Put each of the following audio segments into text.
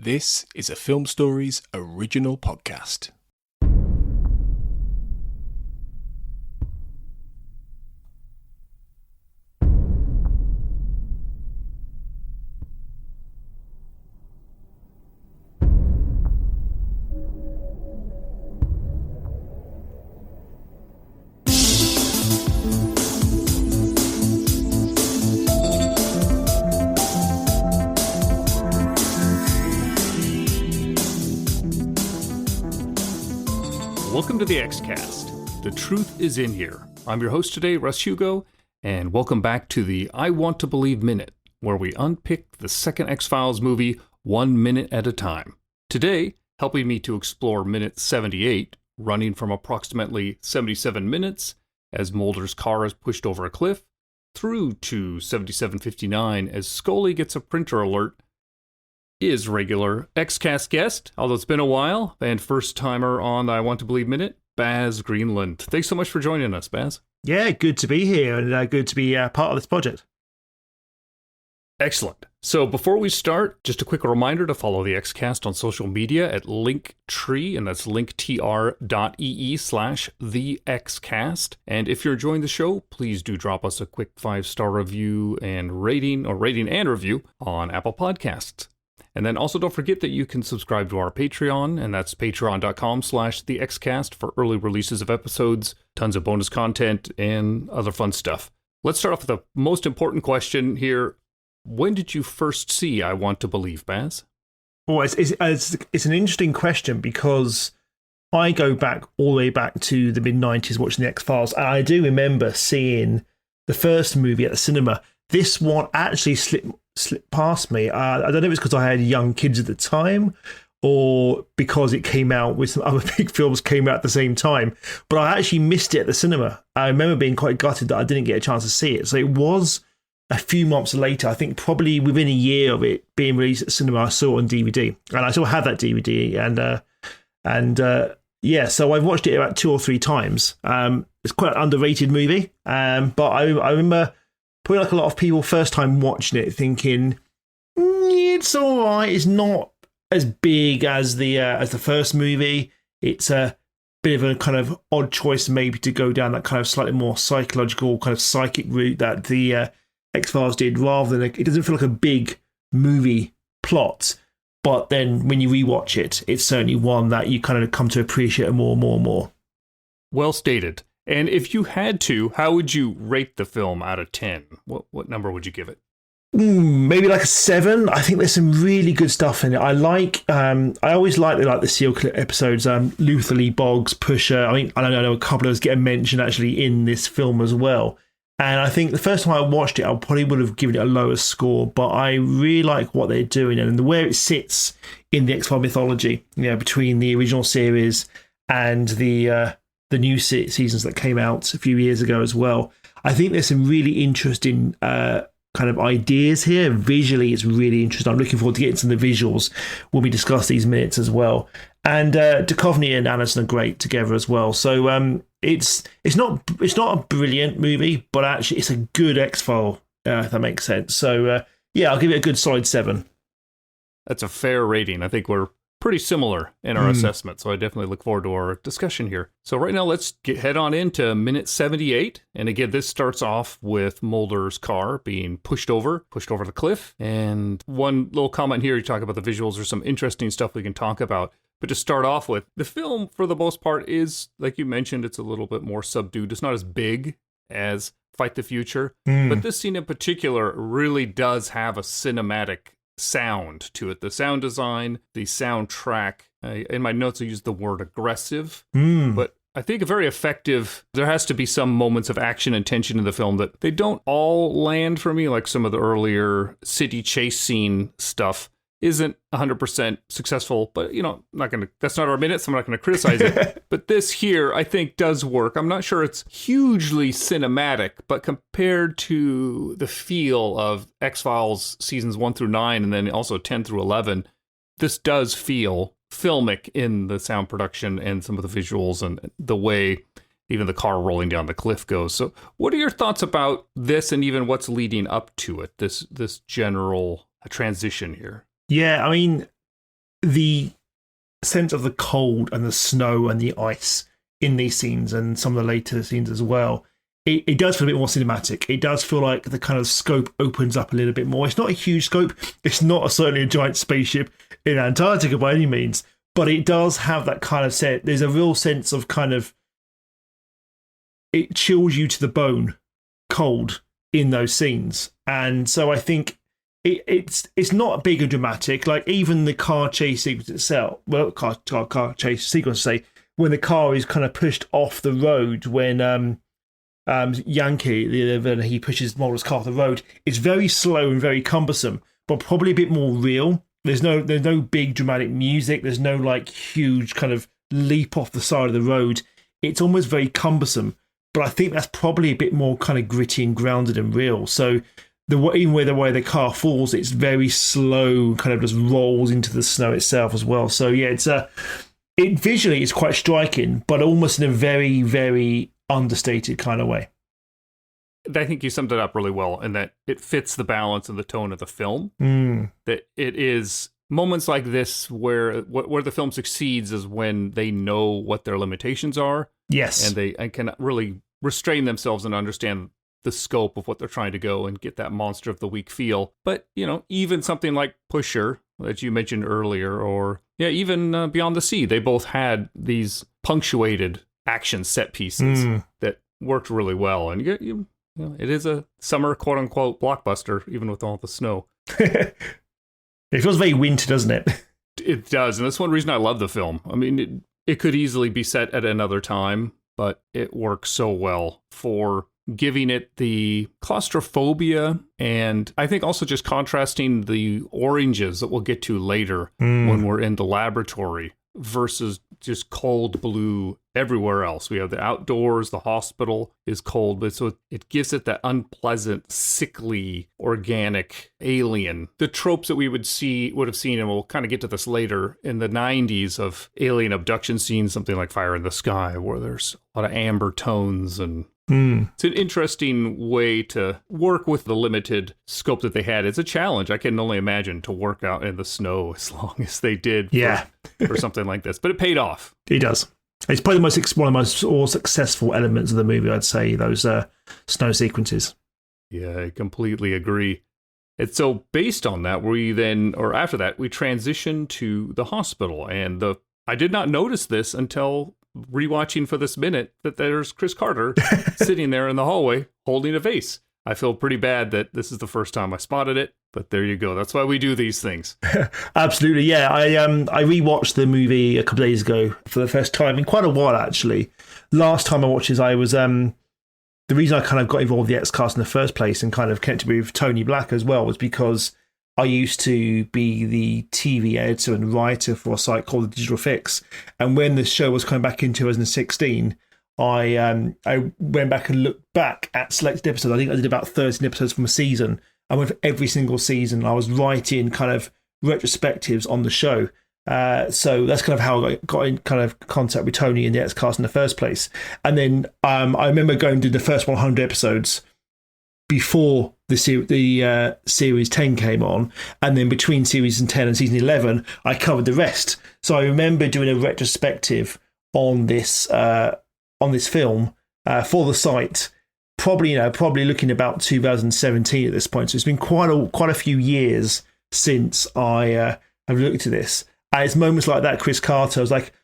This is a Film Stories original podcast. Welcome to the X-Cast. The truth is in here. I'm your host today, Russ Hugo, and welcome back to the I Want to Believe Minute, where we unpick the second X-Files movie 1 minute at a time. Today, helping me to explore minute 78, running from approximately 77 minutes as Mulder's car is pushed over a cliff, through to 77:59 as Scully gets a printer alert, is regular X-Cast guest, although it's been a while, and first-timer on the I Want to Believe Minute, Baz Greenland. Thanks so much for joining us, Baz. Yeah, good to be here, and good to be part of this project. Excellent. So before we start, just a quick reminder to follow the X-Cast on social media at Linktree, and that's linktr.ee/thexcast. And if you're enjoying the show, please do drop us a quick 5-star review and rating and review on Apple Podcasts. And then also don't forget that you can subscribe to our Patreon, and that's patreon.com/thexcast for early releases of episodes, tons of bonus content, and other fun stuff. Let's start off with the most important question here. When did you first see I Want to Believe, Baz? Oh, it's an interesting question because I go back all the way back to the mid-90s watching the X-Files, and I do remember seeing the first movie at the cinema. This one actually slipped past me. I don't know if it's because I had young kids at the time or because it came out with some other big films came out at the same time, but I actually missed it at the cinema. I remember being quite gutted that I didn't get a chance to see it. So it was a few months later, I think probably within a year of it being released at the cinema, I saw it on DVD, and I still have that DVD. Yeah, so I've watched it about 2 or 3 times. It's quite an underrated movie, but I remember probably like a lot of people first time watching it thinking it's all right. It's not as big as the first movie. It's a bit of a kind of odd choice maybe to go down that kind of slightly more psychological kind of psychic route that the X-Files did, rather than it doesn't feel like a big movie plot. But then when you rewatch it, it's certainly one that you kind of come to appreciate more and more and more. Well stated. And if you had to, how would you rate the film out of 10? What number would you give it? Maybe like a 7. I think there's some really good stuff in it. I always like the Seal Clip episodes. Luther Lee Boggs, Pusher. I know a couple of us get a mention actually in this film as well. And I think the first time I watched it, I probably would have given it a lower score. But I really like what they're doing and where it sits in the X-Files mythology. Between the original series and the new seasons that came out a few years ago as well. I think there's some really interesting kind of ideas here. Visually, it's really interesting. I'm looking forward to getting some of the visuals when we discuss these minutes as well. And Duchovny and Anderson are great together as well. So it's not a brilliant movie, but actually it's a good X-File, if that makes sense. So I'll give it a good solid 7. That's a fair rating. I think we're pretty similar in our assessment, so I definitely look forward to our discussion here. So right now, let's head on into minute 78. And again, this starts off with Mulder's car being pushed over the cliff. And one little comment here, you talk about the visuals. There's some interesting stuff we can talk about. But to start off with, the film, for the most part, is, like you mentioned, it's a little bit more subdued. It's not as big as Fight the Future. But this scene in particular really does have a cinematic sound to it. The sound design, the soundtrack. In my notes, I used the word aggressive, but I think a very effective. There has to be some moments of action and tension in the film that they don't all land for me, like some of the earlier city chase scene stuff isn't 100% successful, but that's not our minute, so I'm not going to criticize it. But this here, I think, does work. I'm not sure it's hugely cinematic, but compared to the feel of X-Files seasons 1 through 9, and then also 10 through 11, this does feel filmic in the sound production and some of the visuals and the way even the car rolling down the cliff goes. So what are your thoughts about this and even what's leading up to it, this general transition here? Yeah, I mean, the sense of the cold and the snow and the ice in these scenes and some of the later scenes as well, it does feel a bit more cinematic. It does feel like the kind of scope opens up a little bit more. It's not a huge scope. It's not certainly a giant spaceship in Antarctica by any means, but it does have that kind of set. There's a real sense of kind of, it chills you to the bone cold in those scenes. And so I think it's not big and dramatic. Like even the car chase sequence itself, well, car chase sequence, say, when the car is kind of pushed off the road, when Yankee, he pushes Mulder's car off the road, it's very slow and very cumbersome, but probably a bit more real. There's no big dramatic music. There's no like huge kind of leap off the side of the road. It's almost very cumbersome, but I think that's probably a bit more kind of gritty and grounded and real. So even with the way the car falls, it's very slow, kind of just rolls into the snow itself as well. So yeah, it visually is quite striking, but almost in a very, very understated kind of way. I think you summed it up really well, in that it fits the balance and the tone of the film. That it is moments like this where the film succeeds is when they know what their limitations are. Yes. And they can really restrain themselves and understand the scope of what they're trying to go and get that monster of the week feel. But, even something like Pusher that you mentioned earlier, or even Beyond the Sea, they both had these punctuated action set pieces that worked really well. And it is a summer quote unquote blockbuster, even with all the snow. It feels very winter, doesn't it? It does. And that's one reason I love the film. I mean, it could easily be set at another time, but it works so well for giving it the claustrophobia, and I think also just contrasting the oranges that we'll get to later when we're in the laboratory versus just cold blue everywhere else. We have the outdoors, the hospital is cold, but so it gives it that unpleasant, sickly, organic alien. The tropes that we would have seen, and we'll kind of get to this later, in the 90s of alien abduction scenes, something like Fire in the Sky, where there's a lot of amber tones, and it's an interesting way to work with the limited scope that they had. It's a challenge. I can only imagine to work out in the snow as long as they did for something like this. But it paid off. It does. It's probably one of the most successful elements of the movie, I'd say, those snow sequences. Yeah, I completely agree. And so based on that, after that, we transition to the hospital. And I did not notice this until rewatching for this minute, that there's Chris Carter sitting there in the hallway holding a vase. I feel pretty bad that this is the first time I spotted it, but there you go. That's why we do these things. Absolutely, yeah. I rewatched the movie a couple of days ago for the first time in quite a while, actually. Last time I watched it, I was the reason I kind of got involved with the X-Cast in the first place and kind of connected with Tony Black as well was because I used to be the TV editor and writer for a site called The Digital Fix. And when the show was coming back in 2016, I went back and looked back at selected episodes. I think I did about 13 episodes from a season. I went for every single season. I was writing kind of retrospectives on the show. So that's kind of how I got in kind of contact with Tony and the X-Cast in the first place. And then I remember going to the first 100 episodes before the series 10 came on, and then between season 10 and season 11 I covered the rest. So I remember doing a retrospective on this film for the site, probably looking about 2017 at this point. So it's been quite a few years since I have looked at this, and it's moments like that. Chris Carter, I was like,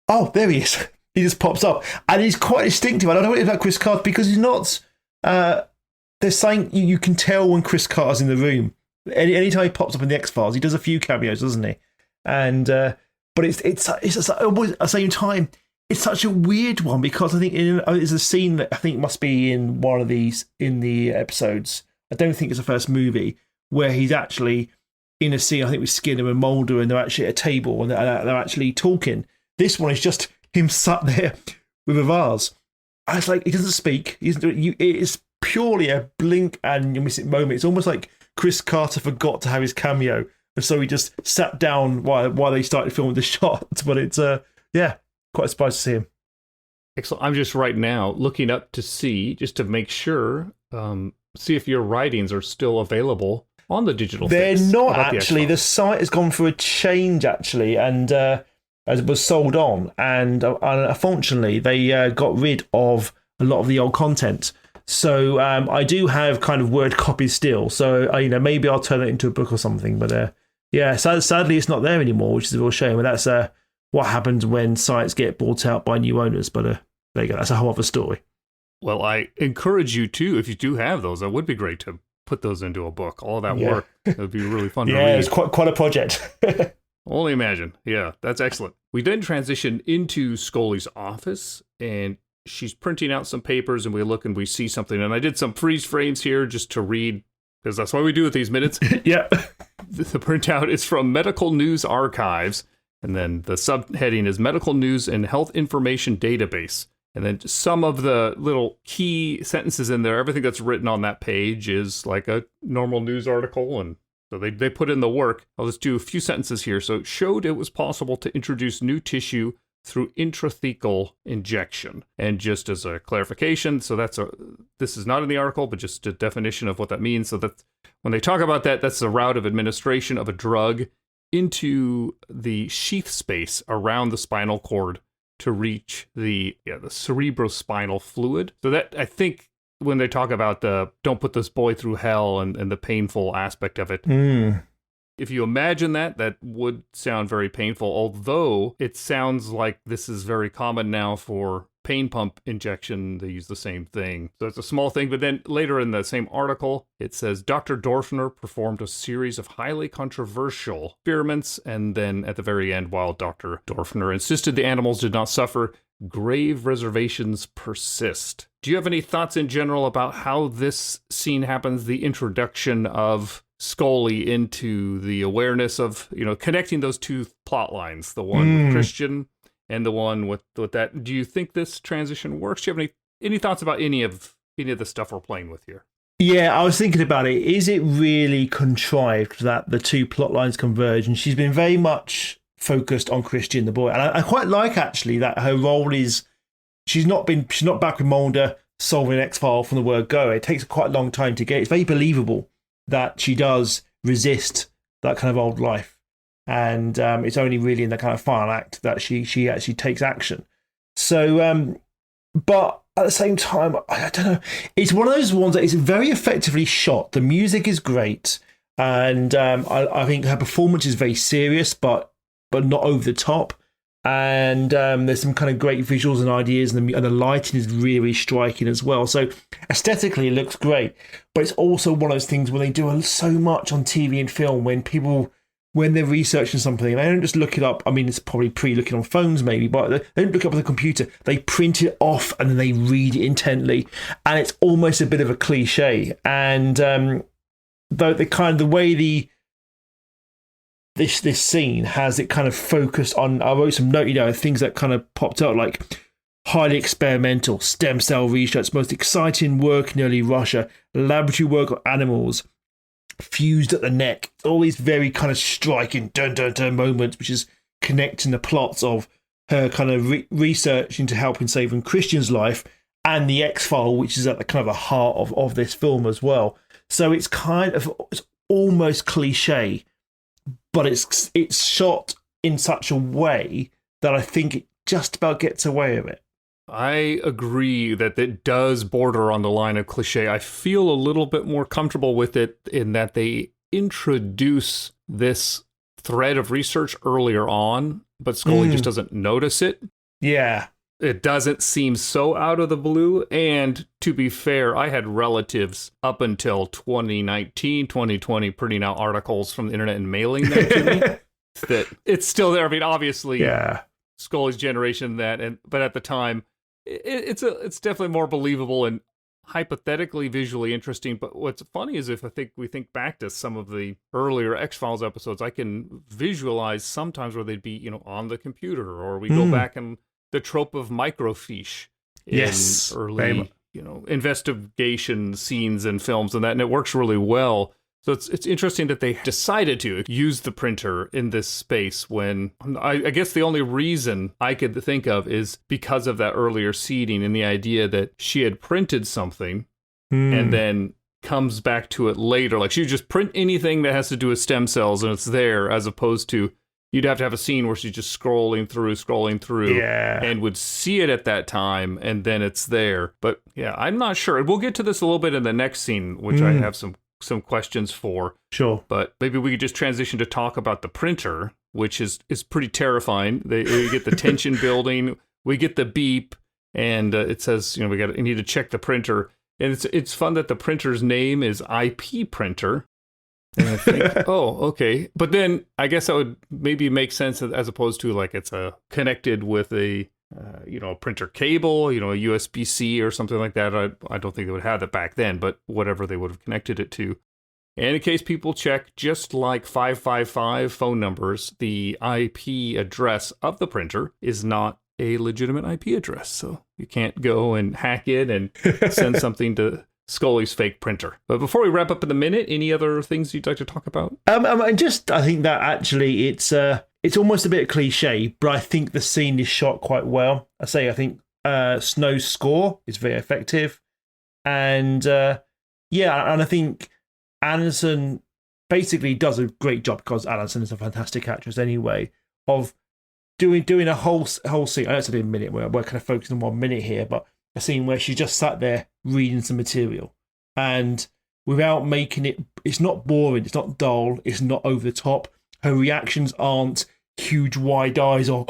oh, there he is. He just pops up, and he's quite distinctive. I don't know what it's about Chris Carter, because he's not there's something you can tell when Chris Carter's in the room. Anytime he pops up in the X-Files, he does a few cameos, doesn't he? And but it's just, almost, at the same time, it's such a weird one, because I think there's a scene that I think must be in one of these in the episodes. I don't think it's the first movie, where he's actually in a scene, I think with Skinner and Mulder, and they're actually at a table and they're actually talking. This one is just him sat there with a vase. And it's like, he doesn't speak. It's purely a blink and you miss it moment. It's almost like Chris Carter forgot to have his cameo, and so he just sat down while they started filming the shot. But it's quite surprised to see him. Excellent. I'm just right now looking up to see, just to make sure, see if your writings are still available. on the digital They're fix? not About actually. The site has gone through a change actually, and as it was sold on, and unfortunately they got rid of a lot of the old content. So I do have kind of word copies still. So maybe I'll turn it into a book or something. But sadly it's not there anymore, which is a real shame. And that's what happens when sites get bought out by new owners. But there you go. That's a whole other story. Well, I encourage you to, if you do have those, that would be great to put those into a book. All that work, it would be really fun to read. Yeah, it's quite a project. Only imagine. Yeah, that's excellent. We then transition into Scully's office, and she's printing out some papers, and we look and we see something. And I did some freeze frames here just to read, because that's what we do with these minutes. Yeah. The printout is from Medical News Archives, and then the subheading is Medical News and Health Information Database. And then some of the little key sentences in there, everything that's written on that page is like a normal news article, and so they put in the work. I'll just do a few sentences here. So it showed it was possible to introduce new tissue through intrathecal injection. And just as a clarification, so this is not in the article, but just a definition of what that means. So that when they talk about that, that's the route of administration of a drug into the sheath space around the spinal cord to reach the cerebrospinal fluid. So that, I think, when they talk about the don't put this boy through hell and the painful aspect of it, if you imagine that would sound very painful, although it sounds like this is very common now for pain pump injection. They use the same thing. So it's a small thing, but then later in the same article, it says Dr. Dorfner performed a series of highly controversial experiments, and then at the very end, while Dr. Dorfner insisted the animals did not suffer, grave reservations persist. Do you have any thoughts in general about how this scene happens, the introduction of Scully into the awareness of, connecting those two plot lines, the one with Christian and the one with that? Do you think this transition works? Do you have any thoughts about any of the stuff we're playing with here? Yeah, I was thinking about it. Is it really contrived that the two plot lines converge? And she's been very much focused on Christian, the boy. And I quite like, actually, that her role is she's not back with Mulder solving an X-file from the word go. It takes quite a long time to get. It's very believable that she does resist that kind of old life. And it's only really in the kind of final act that she actually takes action. So, but at the same time, I don't know. It's one of those ones that is very effectively shot. The music is great, and I think her performance is very serious, but not over the top. And there's some kind of great visuals and ideas, and the lighting is really striking as well. So aesthetically, it looks great. But it's also one of those things where they do so much on TV and film when they're researching something, they don't just look it up. I mean, it's probably pre-looking on phones maybe, but they don't look it up on the computer. They print it off and then they read it intently. And it's almost a bit of a cliche. And the way this scene has it kind of focused on, I wrote some note, things that kind of popped out, like highly experimental, stem cell research, most exciting work in early Russia, laboratory work on animals, fused at the neck, all these very kind of striking dun moments, which is connecting the plots of her kind of research into helping saving Christian's life and the X-File, which is at the kind of the heart of this film as well. So it's almost cliche, but it's shot in such a way that I think it just about gets away with it. I agree that it does border on the line of cliche. I feel a little bit more comfortable with it in that they introduce this thread of research earlier on, but Scully just doesn't notice it. Yeah. It doesn't seem so out of the blue. And to be fair, I had relatives up until 2019, 2020 printing out articles from the internet and mailing them to me. That it's still there. I mean, obviously, yeah, Scully's generation but at the time, it's definitely more believable and hypothetically visually interesting. But what's funny is if we think back to some of the earlier X-Files episodes, I can visualize sometimes where they'd be, on the computer, or we go back and the trope of microfiche in early, investigation scenes and films and that, and it works really well. So it's interesting that they decided to use the printer in this space when I guess the only reason I could think of is because of that earlier seeding and the idea that she had printed something and then comes back to it later. Like, she would just print anything that has to do with stem cells and it's there, as opposed to you'd have to have a scene where she's just scrolling through, and would see it at that time, and then it's there. But yeah, I'm not sure. We'll get to this a little bit in the next scene, which I have some questions for. Sure. But maybe we could just transition to talk about the printer, which is pretty terrifying. We get the tension building, we get the beep, and it says, we need to check the printer. And it's fun that the printer's name is IP printer. And I think, oh, okay. But then I guess that would maybe make sense as opposed to like it's connected with a printer cable, a USB-C or something like that. I don't think they would have that back then, but whatever they would have connected it to. And in case people check, just like 555 phone numbers, the IP address of the printer is not a legitimate IP address. So you can't go and hack it and send something to Scully's fake printer. But before we wrap up in a minute, any other things you'd like to talk about? I think that actually it's almost a bit cliche, but I think the scene is shot quite well. I think Snow's score is very effective, and I think Anderson basically does a great job, because Anderson is a fantastic actress anyway, of doing a whole scene. I know it's only a minute, we're kind of focusing on 1 minute here, but a scene where she just sat there reading some material, and without making it's not boring, it's not dull, it's not over the top. Her reactions aren't huge wide eyes or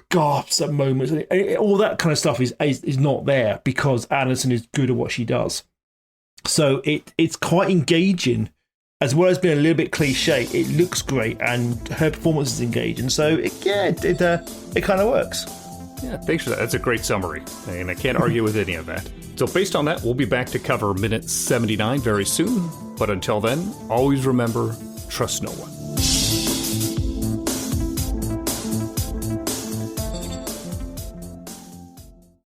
gasps at moments. All that kind of stuff is not there, because Anderson is good at what she does. So it's quite engaging, as well as being a little bit cliche. It looks great, and her performance is engaging. So it kind of works. Yeah, thanks for that. That's a great summary, and I can't argue with any of that. So based on that, we'll be back to cover minute 79 very soon. But until then, always remember, trust no one.